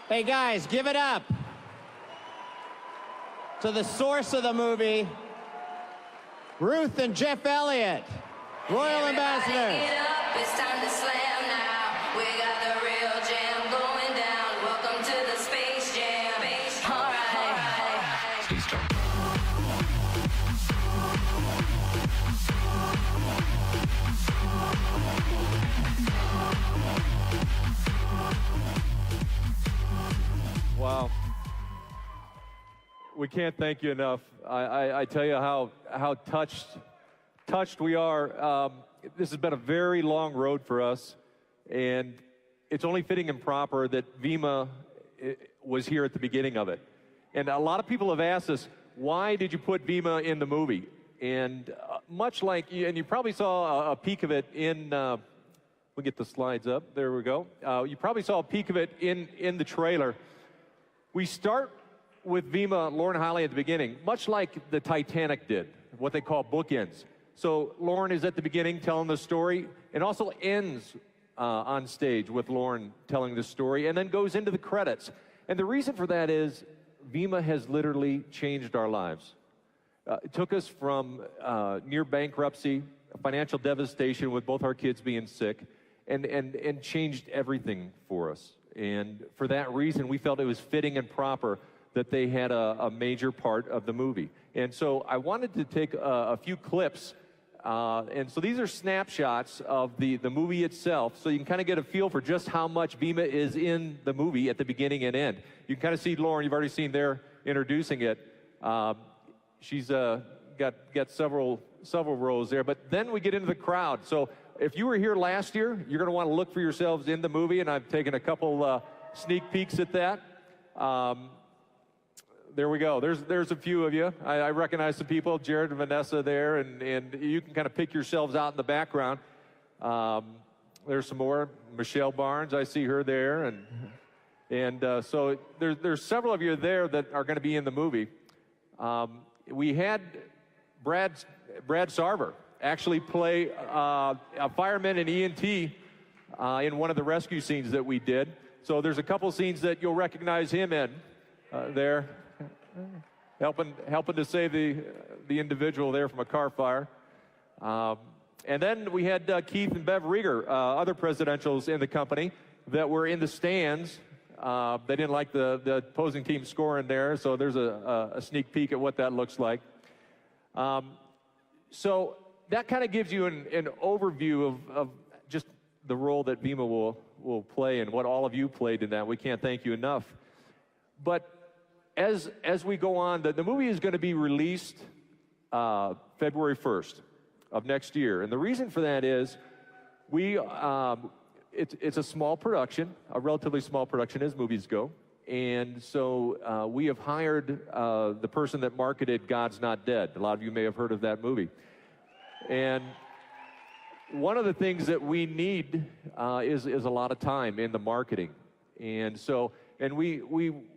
Hey guys, give it up to the source of the movie, Ruth and Jeff Elliot, Royal Ambassadors. Get up, it's time to slam now. We got the real jam going down. Welcome to the Space Jam. All right. Space Jam. Wow. We can't thank you enough. I tell you how touched we are. This has been a very long road for us, and it's only fitting and proper that Vemma was here at the beginning of it. And a lot of people have asked us, why did you put Vemma in the movie? And much like, and you probably saw a peek of it in, we'll get the slides up, there we go. You probably saw a peek of it in the trailer. We start with Vemma, Lauren Holly at the beginning, much like the Titanic did, what they call bookends. So Lauren is at the beginning telling the story, and also ends on stage with Lauren telling the story, and then goes into the credits. And the reason for that is Vemma has literally changed our lives. It took us from near bankruptcy, financial devastation with both our kids being sick, and changed everything for us. And for that reason, we felt it was fitting and proper that they had a major part of the movie. And so I wanted to take a few clips. And so these are snapshots of the movie itself, so you can kind of get a feel for just how much Vemma is in the movie at the beginning and end. You can kind of see Lauren, you've already seen there introducing it. She's got several rows there, but then we get into the crowd. So if you were here last year, you're going to want to look for yourselves in the movie, and I've taken a couple sneak peeks at that. There we go. There's a few of you. I recognize some people, Jared and Vanessa there, and you can kind of pick yourselves out in the background. There's some more. Michelle Barnes, I see her there, and so there's several of you there that are going to be in the movie. We had Brad Sarver actually play a fireman and EMT in one of the rescue scenes that we did. So there's a couple scenes that you'll recognize him in there, helping to save the individual there from a car fire. And then we had Keith and Bev Rieger, other presidentials in the company that were in the stands. They didn't like the opposing team scoring there, so there's a sneak peek at what that looks like. So that kind of gives you an overview of just the role that Vemma will play and what all of you played in that. We can't thank you enough. But as we go on, the movie is going to be released February 1st of next year. And the reason for that is it's a small production, a relatively small production as movies go. And so we have hired the person that marketed God's Not Dead. A lot of you may have heard of that movie. And one of the things that we need is a lot of time in the marketing. And so, and we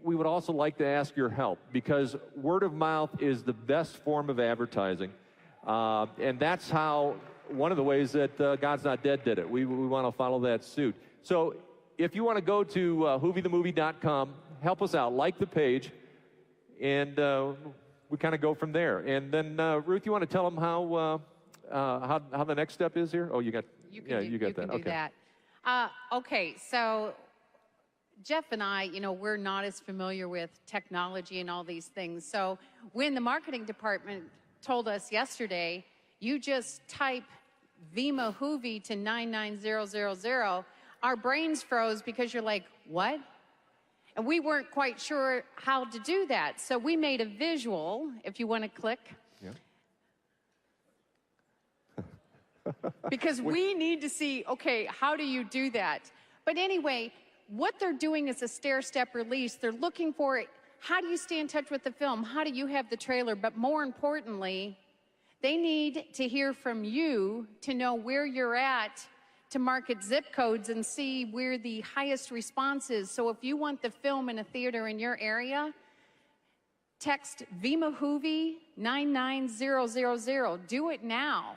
would also like to ask your help, because word of mouth is the best form of advertising. And that's how, one of the ways that God's Not Dead did it. We want to follow that suit. So if you want to go to whoviethemovie.com, help us out, like the page, and we kind of go from there. And then, Ruth, you want to tell them how the next step is here? Oh, you got that. You can do that. Okay, so Jeff and I, we're not as familiar with technology and all these things. So when the marketing department told us yesterday, you just type Vemma Hoovie to 99000, our brains froze because you're like, what? And we weren't quite sure how to do that. So we made a visual, if you want to click. Yeah. Because we need to see, okay, how do you do that? But anyway, what they're doing is a stair-step release. They're looking for, how do you stay in touch with the film? How do you have the trailer? But more importantly, they need to hear from you to know where you're at, to market zip codes and see where the highest response is. So if you want the film in a theater in your area, text Vemma Hoovie 99000. Do it now.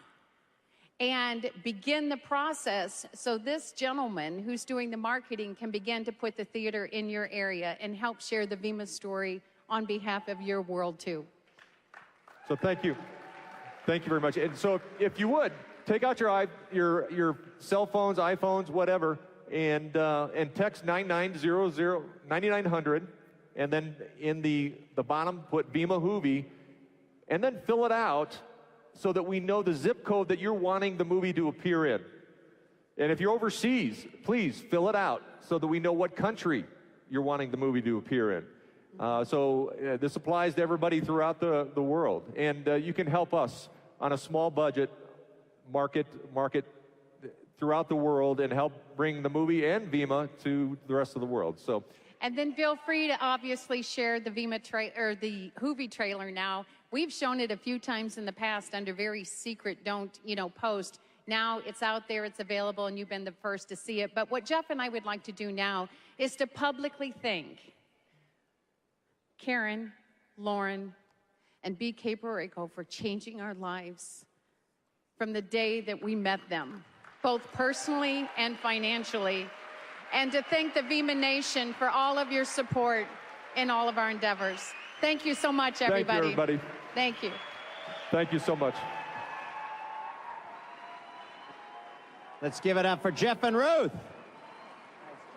and begin the process so this gentleman who's doing the marketing can begin to put the theater in your area and help share the Vemma story on behalf of your world too. So thank you. Thank you very much. And so if you would, take out your cell phones, iPhones, whatever, and text 9900, and then in the bottom put Vemma Hoovie, and then fill it out so that we know the zip code that you're wanting the movie to appear in. And if you're overseas, please fill it out so that we know what country you're wanting the movie to appear in. This applies to everybody throughout the world. And you can help us on a small budget market throughout the world and help bring the movie and Vemma to the rest of the world. And then feel free to obviously share the Vemma or the Hoovie trailer now. We've shown it a few times in the past under very secret, don't, post. Now it's out there, it's available, and you've been the first to see it. But what Jeff and I would like to do now is to publicly thank Karen, Lauren, and BK Borrego for changing our lives from the day that we met them, both personally and financially. And to thank the Vemma Nation for all of your support in all of our endeavors. Thank you so much, everybody. Thank you, everybody. Thank you. Thank you so much. Let's give it up for Jeff and Ruth. Nice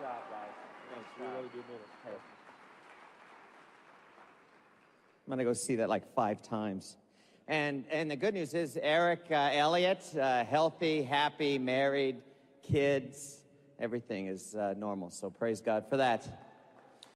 job, guys. Nice job. I'm going to go see that like 5 times. And the good news is Eric, Elliot, healthy, happy, married, kids, everything is normal. So praise God for that.